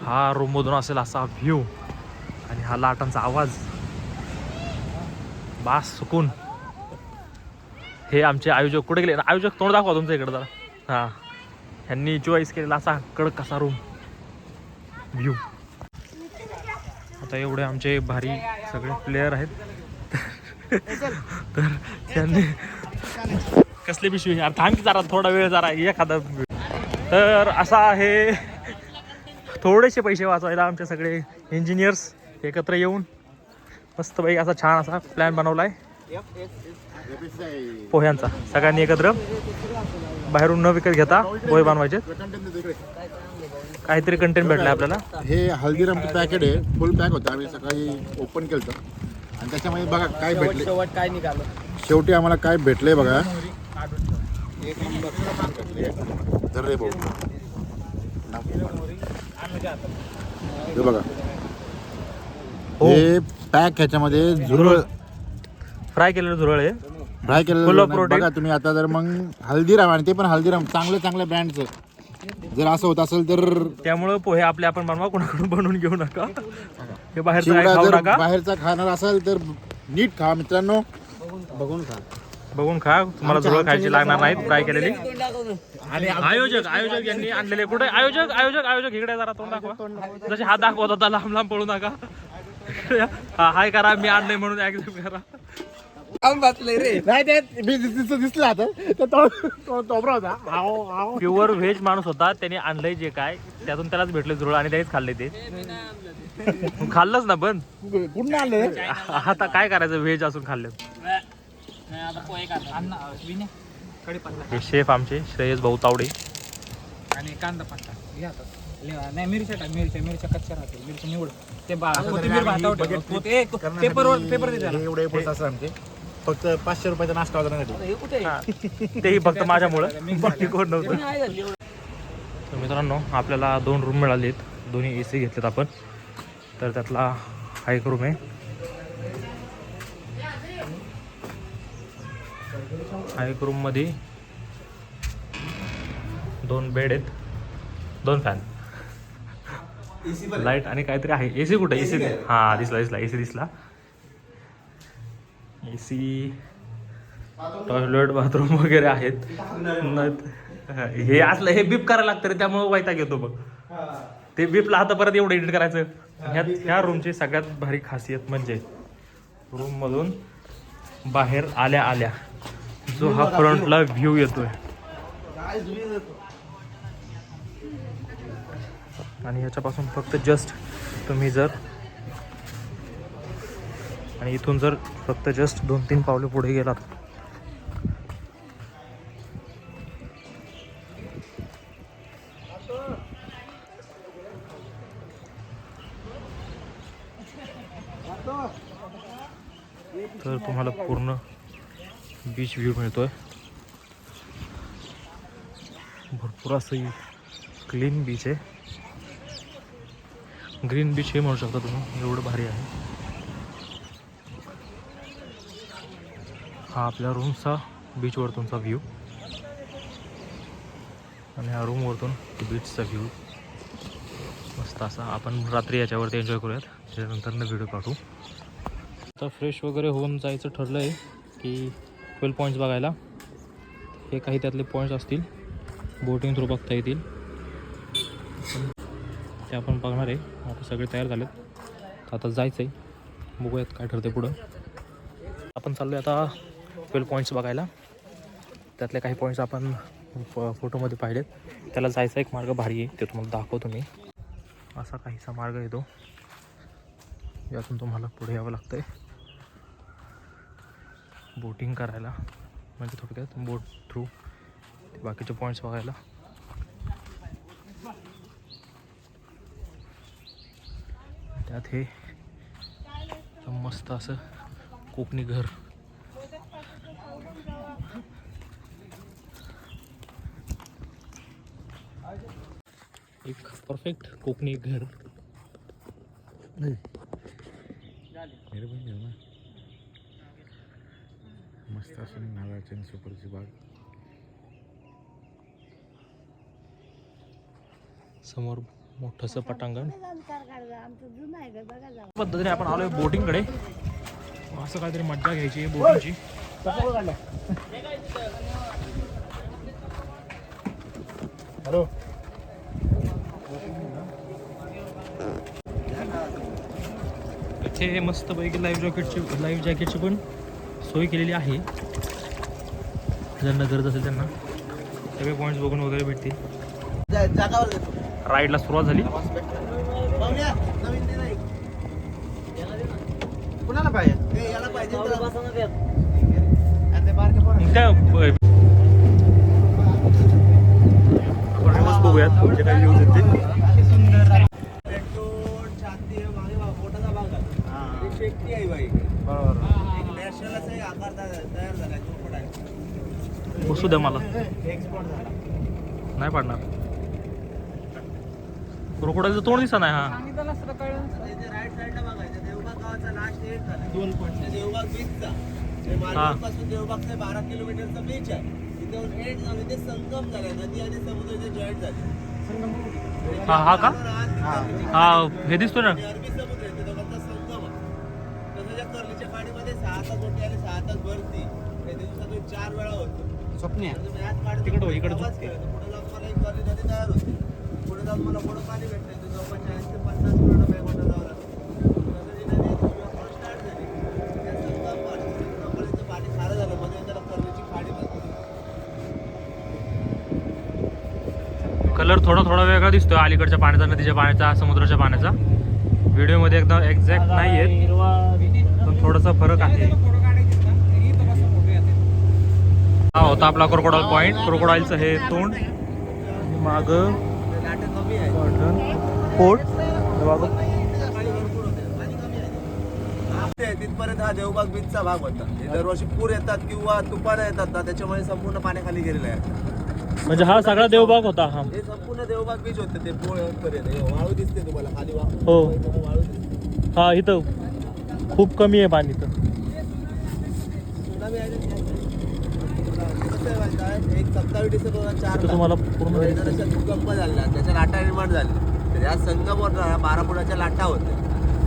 हा रूममधून असेल असा व्ह्यू आणि हा लाटांचा आवाज. बास सुकून. हे आमचे आयोजक कुठे गेले? आयोजक तोंड दाखवा तुमच्या इकडे जरा. हां, ह्यांनी चॉईस केलेला असा कडक कसा रूम व्ह्यू. आता एवढे आमचे भारी सगळे प्लेयर आहेत तर त्यांनी कसले पिशवी यार थांब की जरा थोडा वेळ जरा एखादा. तर असा आहे थोडेसे पैसे वाचवायला आमचे सगळे इंजिनियर्स एकत्र येऊन मस्तपैकी असा छान असा प्लॅन बनवलाय पोह्यांचा. सगळ्यांनी एकत्र बाहेरून न विकत घेता पोहे बनवायचे. काहीतरी कंटेंट भेटलाय आपल्याला. हे हल्दीरामचं पॅकेट आहे, फुल पॅक होतं. आम्ही सकाळी ओपन केलं आणि त्याच्यामध्ये बघा काय भेटले. काय निघालं शेवटी आम्हाला काय भेटलंय बघा. धर रे भाऊ, हे बघा. हे पॅक ह्याच्यामध्ये झुरळ फ्राय केलेलं झुरळ आहे. फ्राय केलेलं बघा तुम्ही. आता जर मग हल्दीराम आणि ते पण हल्दीराम चांगल्या ब्रँडचं जर असं होत असेल तर त्यामुळे पोहे आपले आपण बनवा, कोणाकडून बनवून घेऊ नका. हे बाहेरचं खाऊ नका. बाहेरचा खाणार असेल तर नीट खा मित्रांनो, बघून खा. तुम्हाला झुरळ खायची लागणार नाहीत फ्राय केलेली. आणि आयोजक यांनी आणलेले कुठे आयोजक इकडे जरा तोंड दाखवा. जसे हात दाखवत होता लांब पळू नका. हाय करा, मी आणलंय म्हणून ऍक्सेप्ट करा. दिसला प्युअर व्हेज माणूस होता, त्याने आणलंय जे काय त्यातून त्यालाच भेटले झुरळ आणि त्यानेच खाल्ले. ते खाल्लंच ना पण कुठून आणलं. आता काय करायचं, व्हेज असून खाल्ले. हे शेफ आमचे श्रेयस भाऊ तावडे. आणि कांदा पत्ता नाही, मिरच्या कच्च्या राहतील. मिरची निवड ते पेपर एवढे असं आमचे फक्त 500 रुपयाचा नाश्ता होता. तेही फक्त माझ्यामुळं, बाकी कोण नव्हतं. तर मित्रांनो आपल्याला 2 रूम मिळाले आहेत. दोन्ही AC घेतलेत आपण. तर त्यातला हा एक रूम आहे. हा एक रूम मध्ये 2 बेड आहेत, 2 फॅन, लाईट आणि काहीतरी आहे. AC कुठे? AC हा दिसला AC दिसला. AC, टॉयलेट, बाथरूम वगैरे आहेत. हे असलं हे बीप करायला लागतं रे, त्यामुळे वैताग येतो बघ. ते बीपला आता परत एवढं एडिट करायचं. ह्या रूमची सगळ्यात भारी खासियत म्हणजे रूम मधून बाहेर आल्या जो हा फ्रंटला व्ह्यू येतोय आणि ह्याच्यापासून फक्त जस्ट तुम्ही जर आणि इथून जर फक्त जस्ट 2-3 पावले पुढे गेलात तर तुम्हाला पूर्ण बीच व्ह्यू मिळतोय. भरपूर असं क्लीन बीच आहे. ग्रीन बीच हे म्हणू शकता तुम्ही, एवढं भारी आहे. हा आपल्या रूमचा बीचवरतूनचा व्ह्यू आणि हा रूमवरतून बीचचा व्ह्यू मस्त असा. आपण रात्री याच्यावरती एन्जॉय करूयात, त्याच्यानंतर व्हिडिओ काढू. आता फ्रेश वगैरे होऊन जायचं ठरलं आहे की 12 पॉईंट्स बघायला. हे काही त्यातले पॉईंट्स असतील, बोटिंग थ्रू बघता येतील, ते आपण बघणार आहे. आता सगळे तयार झालेत, आता जायचं आहे. बघूयात काय ठरते पुढं. आपण चाललो आहे आता 12 पॉईंट्स बघायला. त्यातले काही पॉईंट्स आपण फोटोमध्ये पाहिलेत. त्याला जायचा एक मार्ग भारी आहे, ते तुम्हाला दाखवतो मी. असा काहीसा मार्ग येतो, यातून तुम्हाला पुढे यावं लागतं आहे बोटिंग करायला, म्हणजे थोडक्यात बोट थ्रू बाकीचे पॉईंट्स बघायला. त्यात हे मस्त असं कोकणी घर, एक परफेक्ट कोकणी घर. मस्त असं नारळाची आणि सुपारीची बाग. समोर मोठंसं पटांगण पद्धतीने आपण आलोय बोटिंगकडे. असं काहीतरी मज्जा घ्यायची आहे बोटिंगची. हॅलो इथे मस्तपैकी लाईफ जॅकेटची पण सोय केलेली आहे. ज्यांना गरज असेल त्यांना सगळे पॉईंट्स बघून वगैरे भेटतील. राईडला सुरुवात झाली. कुणाला पाहिजे बघूयात म्हणजे काय व्ह्यूज आहेत ते. बसू द्या मला नाही पाडणार. क्रोकोडाईलचं तोंड दिसत नाही. हा देवबागचा 12 किलोमीटरचा बीच आहे. तिथे एंड झाले ते संगम झाले. नदी आणि समुद्राचे जॉईंट झाले. हा का हा हे दिसतो ना. अरबी समुद्र आहे, दोघांचा संगम आहे. तसं त्या कर्लीच्या पाणीमध्ये 6 तास होते आणि 6 तास भरती. त्या दिवसातून 4 वेळा होतो. स्वप्न तिकडं इकडं पुढे जाऊन मला एक कर्ली नदी तयार होते. पुढे जाऊन मला पुढं पाणी भेटतं. ते जवळपास 40 ते 50 किलोमीटर वेगवाटा जावं लागतं. तसं ती नदी स्टार्ट झाली. त्या संगम पाणी खारं झालं मध्ये त्याला कर्लीची खाडी बनते. कलर थोडा वेगळा दिसतोय अलीकडच्या पाण्याचा, नदीच्या पाण्याचा, समुद्राच्या पाण्याचा. व्हिडिओमध्ये एकदम एक्झॅक्ट नाही आहे पण थोडासा फरक आहे. हा होता आपला क्रोकोडाईल पॉइंट. क्रोकोडाईलचं हे तोंड माग पोट तिथपर्यंत हा देवबाग बीचचा भाग होता. दरवर्षी पूर येतात किंवा तुफान येतात ना, त्याच्यामुळे संपूर्ण पाण्याखाली गेलेलं आहे. म्हणजे हा सगळा देवबाग होता. हा हे संपूर्ण देवबाग बीच होते. ते पोळपर्यंत वाळू दिसते तुम्हाला खाली. हो वाळू दिसते. हा इथं खूप कमी आहे पाणी. तर सुनामी आयलंड कसं आहे माहिती आहे, एक 27 डिसेंबर 2004 तुम्हाला पूर्ण इंडोनेशियात भूकंप झाला. त्याच्या लाटा निर्माण झाल्या. तर या संगमवर 12 फुटाच्या लाटा होत्या.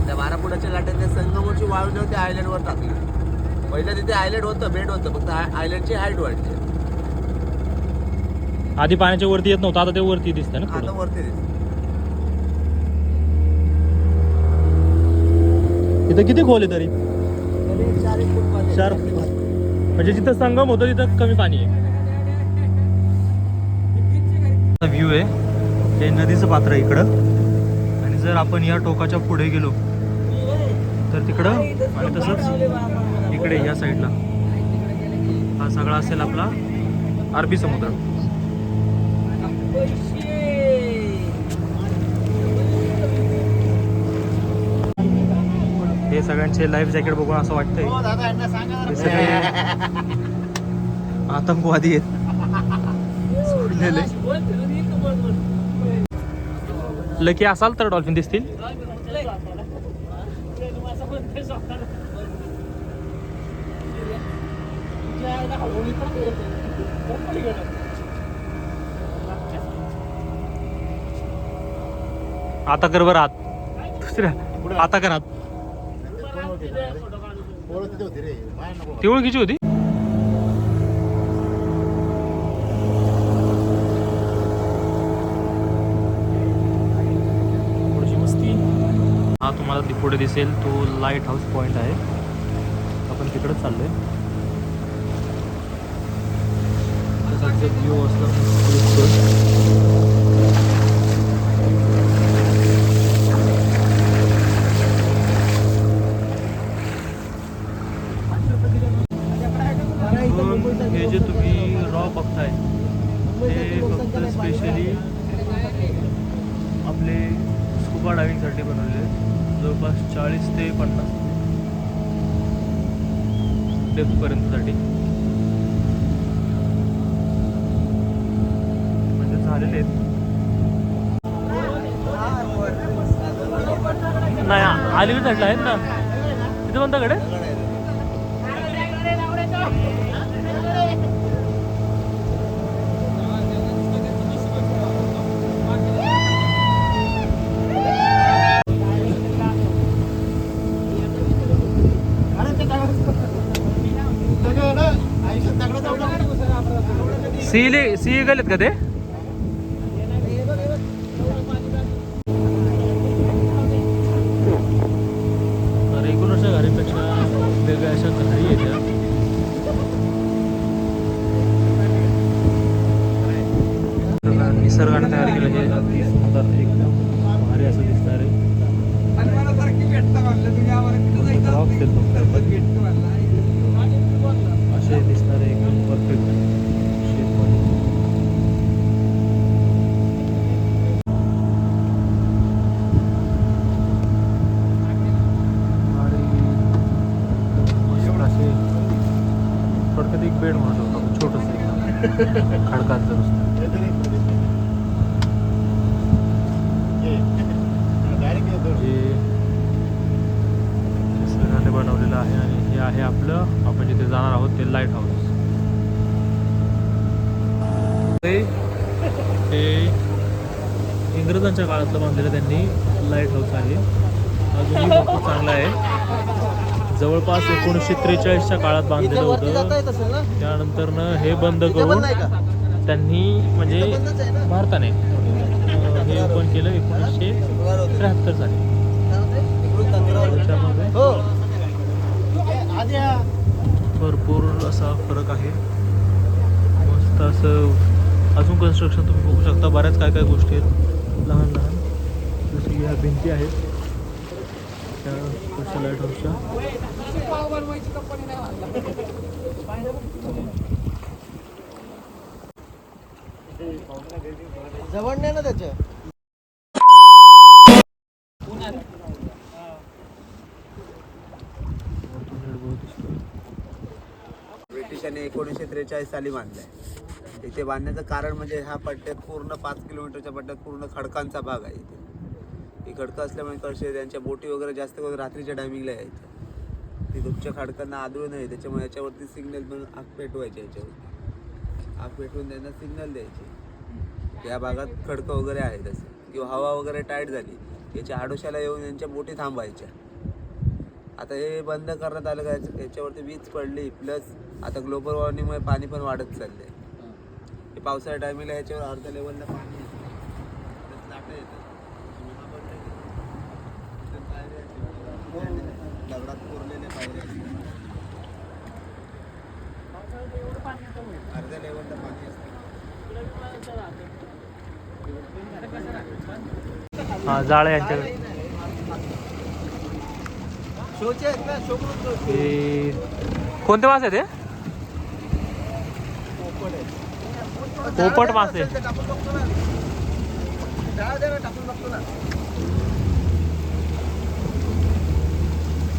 त्या 12 फुटाच्या लाटा त्या संगमवरची वाळू नेऊन त्या आयलंडवर टाकली. पहिलं तिथे आयलंड होतं, बेट होतं, फक्त आयलंडची हाईट वाढली. आधी पाण्याच्या वरती येत नव्हतं, आता ते वरती दिसतंय ना. आता वरती दिसतं. इथं किती खोल आहे तरी? 4 फूट पाणी. 4 म्हणजे जिथं संगम होतं तिथं कमी पाणी आहे. व्ह्यू आहे हे नदीचं पात्र आहे इकडं. आणि जर आपण या टोकाच्या पुढे गेलो तर तिकडं आणि तसंच इकडे या साईडला हा सगळा असेल आपला अरबी समुद्र. हे सगळ्यांचे लाईफ जॅकेट बघून असं वाटतंय हे सगळे आतंकवादी आहेत सोडलेले. लकी असाल तर डॉल्फिन दिसतील. आता कर बरं आत. दुसऱ्या आता कर आत. ती ओळखीची होती. थोडीशी मस्ती. हा तुम्हाला पुढे दिसेल तो लाईट हाऊस पॉइंट आहे. आपण तिकडेच चाललोय. व्ह्यू असला हे जे तुम्ही रॉ बघताय ते फक्त स्पेशली आपले स्कुबा डायव्हिंगसाठी बनवलेले आहेत. जवळपास 40 ते 50 डेप्थपर्यंतसाठी म्हणजे झालेले आहेत. नाही अलीकडे साईडला आहेत ना तिथे कोणत्याकडे. सी गेलेत का ते? रेग्युलरच्या घरीपेक्षा वेगळ्या अशा घरी येत्या. निसर्गाने तयार केलं हे अगदी सुंदर एकदम भारी असं दिसणार आहे. असे दिसणारे एकदम परफेक्ट शेपमध्ये. आणि मस्त असे थोडक्यात एक बेड म्हणू शकतो आपण, छोटंसं एकदम खडकाचं नुसतं. जे निसर्गाने बनवलेलं आहे आणि हे आहे आपलं आपण जिथे जाणार आहोत ते लाईट हाऊस. हे इंग्रजांच्या काळातलं बांधलेलं त्यांनी लाईट हाऊस आहे. अजूनही भरपूर चांगलं आहे. जवळपास 1943च्या काळात बांधलेलं होतं. त्यानंतरनं हे बंद करून त्यांनी म्हणजे भारताने हे ओपन केलं 1973 साली. त्याच्यामध्ये भरपूर असा फरक आहे. मस्त असं अजून कन्स्ट्रक्शन तुम्ही बघू शकता. बऱ्याच काय काय गोष्टी आहेत लहान लहान, जसं की ह्या भिंती आहेत त्या लाईट हाऊसच्या. जवळ नाही ना त्याच्या. ब्रिटिशांनी 1943 साली बांधलाय. इथे बांधण्याचं कारण म्हणजे ह्या पट्ट्यात पूर्ण 5 किलोमीटरच्या पट्ट्यात पूर्ण खडकांचा भाग आहे. इथे ही खडकं असल्यामुळे कळशे त्यांच्या बोटी वगैरे जास्त करून रात्रीच्या टायमिंगला यायच्या. ती दुपच्या खडकांना आदळू नये त्याच्यामुळे याच्यावरती सिग्नल पण आग पेटवायचे. याच्यावरती आग पेटवून त्यांना सिग्नल द्यायचे. या भागात खडकं वगैरे आहेत असं, किंवा हवा वगैरे टाईट झाली याच्या आडोशाला येऊन यांच्या बोटी थांबायच्या. आता हे बंद करण्यात आलं का याच्यावरती वीज पडली, प्लस आता ग्लोबल वॉर्मिंगमुळे पाणी पण वाढत चाललंय. हे पावसाळ्या टायमिंगला याच्यावर अर्ध्या लेवलला पाणी येतं, प्लस लाटा येतात. दगडात कोरलेले पायऱ्या अर्ध्या लेवलला पाणी असतं. हा जाळे यांच्याकडे. शोचे आहेत ना, शोभून हे कोणते मासे आहेत? पोपट मासे.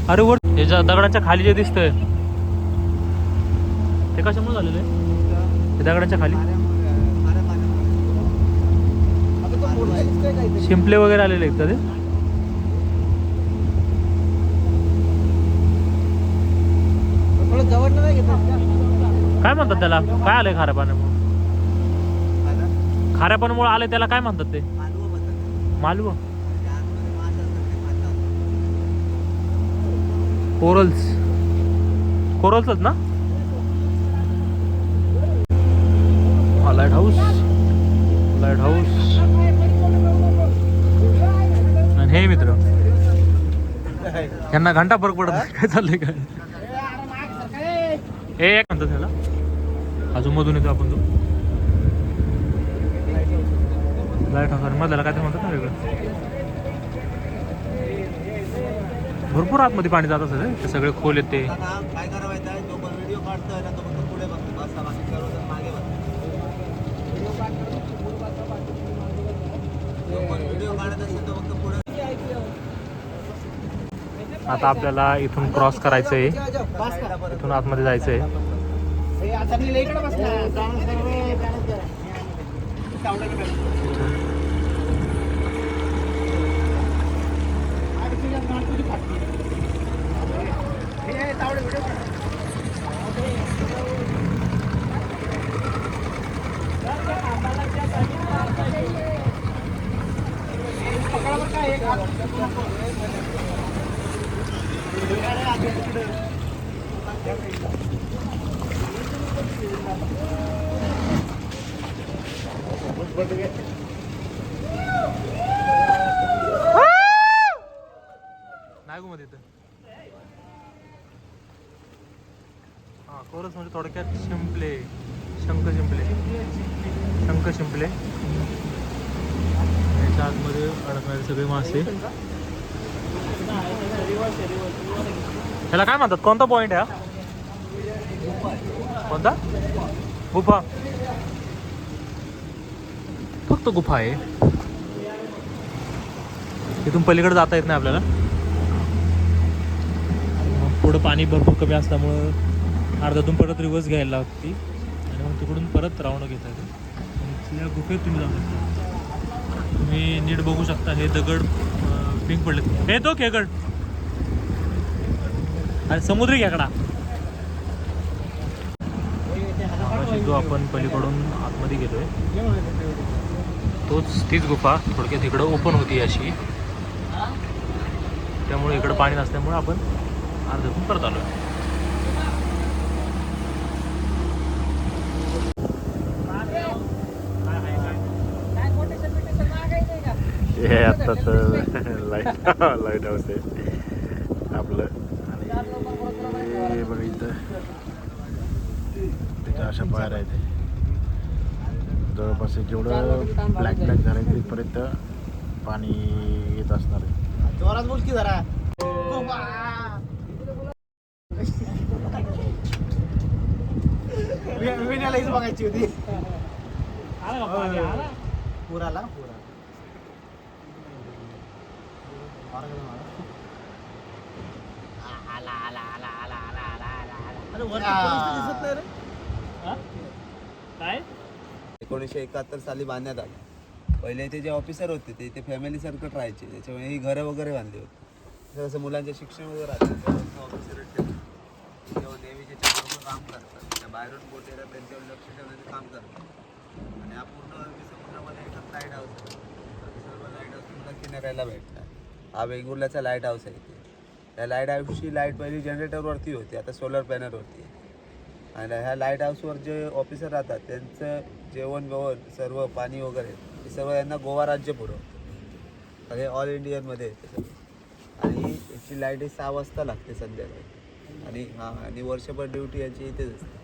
अरे वर हे दगडाच्या खाली जे दिसतंय ते कशामुळे झालेलं आहे? ते दगडाच्या खाली शिंपले वगैरे आलेले आहेत का ते? काय म्हणतात त्याला? काय आलंय खाऱ्या पाण्यामुळे? खाऱ्या पाण्यामुळे आलंय त्याला काय म्हणतात ते? मालवं. कोरल्सच ना? Light house. आणि हे मित्र यांना घंटा फरक पडत नाही काय चाललंय काय. हे एक म्हणतात त्याला, अजून मधून येतो आपण तो लाईट हाऊस. मधल्याला काय ते म्हणतात ना वेगळं. भरपूर आतमध्ये पाणी जात असेल ते सगळे खोल येते. काय करायचं आहे, जो पण व्हिडिओ काढतोय ना तो फक्त पुढे बघतो, बस बाकी सर्वजण मागे बघतो. जो पण व्हिडिओ काढत असेल तो फक्त पुढे. आता आपल्याला इथून क्रॉस करायचं आहे, इथून आतमध्ये जायचं आहे. नाही मध्ये हा कोरस म्हणजे थोडक्यात शिंपले, शंख शिंपले याच्या आतमध्ये अडकणारे सगळे मासे. ह्याला काय म्हणतात, कोणता पॉइंट आहे हा? कोणता? गुफा. फक्त गुफा आहे, तिथून पलीकडे जाता येत नाही आपल्याला. पुढं पाणी भरपूर कमी असल्यामुळं अर्ध्यातून परत रिव्हर्स घ्यायला लागते आणि मग तिकडून परत राऊंड घेता येते. या गुफेत तुम्ही जाऊ शकता. तुम्ही नीट बघू शकता, हे दगड पिंक पडले. हे तो खेकड आणि समुद्री खेकडा. जो आपण पलीकडून आतमध्ये गेलोय तीच गुफा थोडक्यात इकडं ओपन होती अशी, त्यामुळे इकडं पाणी नसल्यामुळे आपण अर्ध्यातून परत आलो. हे आत्ताच लाईट हाऊस आहे आपलं. आणि बघा इथं तिथं अशा बाहेर आहेत, जवळपास जेवढं ब्लॅक झालं तिथपर्यंत पाणी येत असणार आहे. जोरात बोल की जरा. विण्यालाच बघायची होती. पुराला दिसत नाही रे. काय 1971 साली बांधण्यात आलं. पहिले इथे जे ऑफिसर होते ते इथे फॅमिली सर्कट राहायचे, त्याच्यामुळे ही घरं वगैरे बांधली होती. जसं मुलांचे शिक्षण वगैरे राहते ऑफिसर जेव्हा नेव्हीचे बरोबर काम करतात, त्या बाहेरून बोट येतात त्यांच्यावर लक्ष ठेवण्याचं काम करतात. आणि हा पूर्ण समुद्रामध्ये एकच लाईट हाऊस आहे. सर्व लाईट हाऊस तुम्हाला किनाऱ्याला भेटतात. हा वेंगुर्ल्याचा लाईट हाऊस आहे इथे. त्या लाईट हाऊसची लाईट पहिली जनरेटरवरती होती, आता सोलर पॅनलवरती. आणि ह्या लाईट हाऊसवर जे ऑफिसर राहतात त्यांचं जेवण सर्व पाणी वगैरे हे सर्व यांना गोवा राज्य पुरवतं. हे ऑल इंडियनमध्ये येते सगळं. आणि याची लाईट 6 वाजता लागते संध्याकाळी. आणि वर्षभर ड्युटी यांची इथेच असते.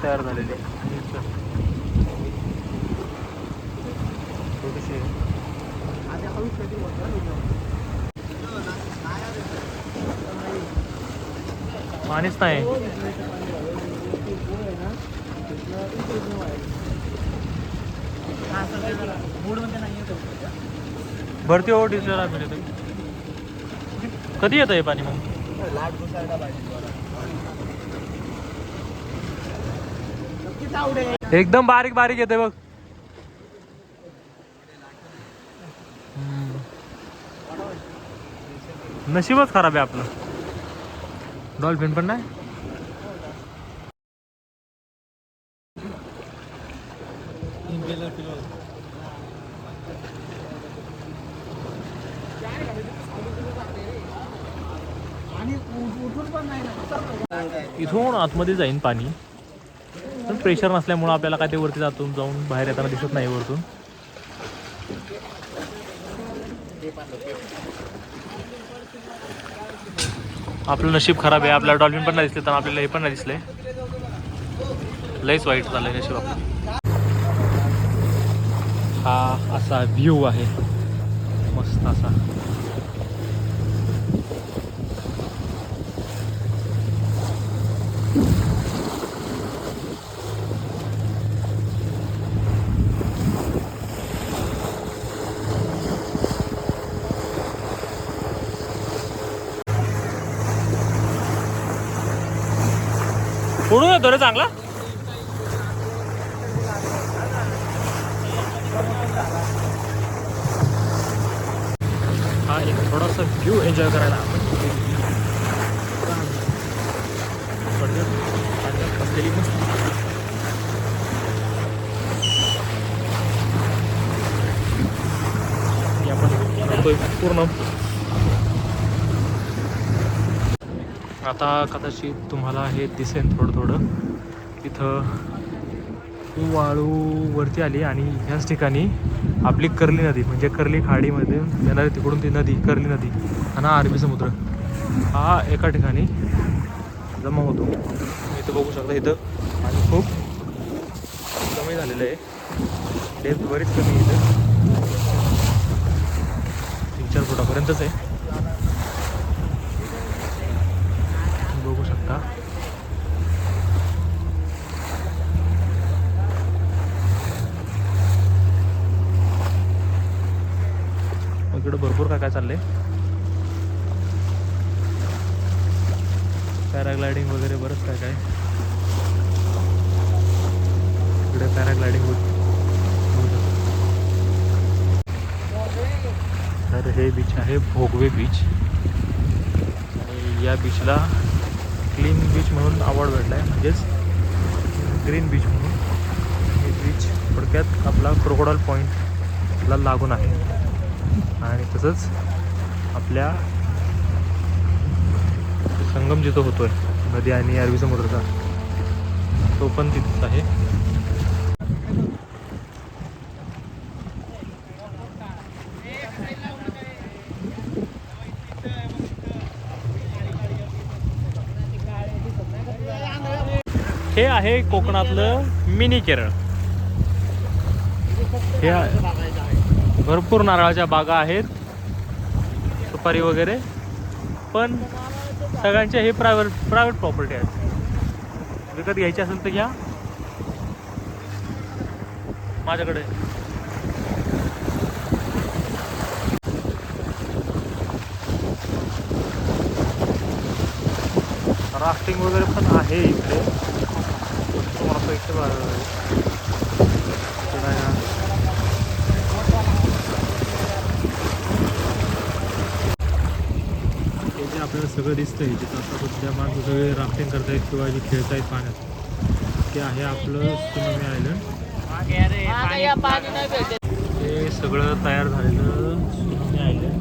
तयार झालेली थोडीशी पाणीच नाही. भरती हो डिझेल आहे. कधी येतं हे पाणी मग? एकदम बारीक बारीक येते बघ. नशीबच खराब आहे आपलं. डॉल्फिन पण नाही. इथून आतमध्ये जाईन पाणी, पण प्रेशर नसल्यामुळं आपल्याला काय ते वरती जाऊन बाहेर येताना दिसत नाही वरतून. आपलं नशीब खराब आहे. आपल्याला डॉल्फिन पण नाही दिसले, तर आपल्याला हे पण नाही दिसले. लईच वाईट झालंय नशीब आपलं. हा असा व्ह्यू आहे मस्त असा. फोडून येतो रे चांगला. हा एक थोडासा व्ह्यू एन्जॉय करायला आपण बसलेली मस्त. पूर्ण आता कदाचित तुम्हाला हे दिसेल थोडं तिथं वाळू वरती आली आणि ह्याच ठिकाणी आपली कर्ली नदी म्हणजे कर्ली खाडीमध्ये येणारी तिकडून ती नदी कर्ली नदी आणि अरबी समुद्र हा एका ठिकाणी जमा होतो. इथं बघू शकता इथं आणि खूप कमी झालेलं आहे. डेप्थ बरीच कमी आहे इथं 3-4 फुटापर्यंतच आहे. बघू शकता इकडे भरपूर काय चाललंय. पॅराग्लायडिंग वगैरे बरंच काय इकडे पॅराग्लायडिंग होत. तर हे बीच आहे भोगवे बीच आणि या बीचला क्लीन बीच म्हणून अवॉर्ड भेटला आहे म्हणजेच ग्रीन बीच म्हणून. हे बीच थोडक्यात आपला क्रोकोडाईल पॉईंटला लागून आहे आणि तसंच आपल्या संगम जिथं होतोय नदी आणि अरबी समुद्राचा तो पण तिथेच आहे. हे आहे कोकणातलं मिनी केरळ. हे भरपूर नारळाच्या बागा आहेत सुपारी वगैरे पण सगळ्यांचे हे प्रायव्हेट प्रॉपर्टी आहेत. विकत घ्यायची असेल तर घ्या माझ्याकडे. राफ्टिंग वगैरे पण आहे इकडे. तुम्हाला इकडे हे जे आपल्याला सगळं दिसतंय जिथं आता सध्या माणसं सगळे राफ्टिंग करतायत किंवा जे खेळतायत पाण्यात ते आहे आपलं सुनामी आयलंड. हे सगळं तयार झालेलं सुनामी आयलंड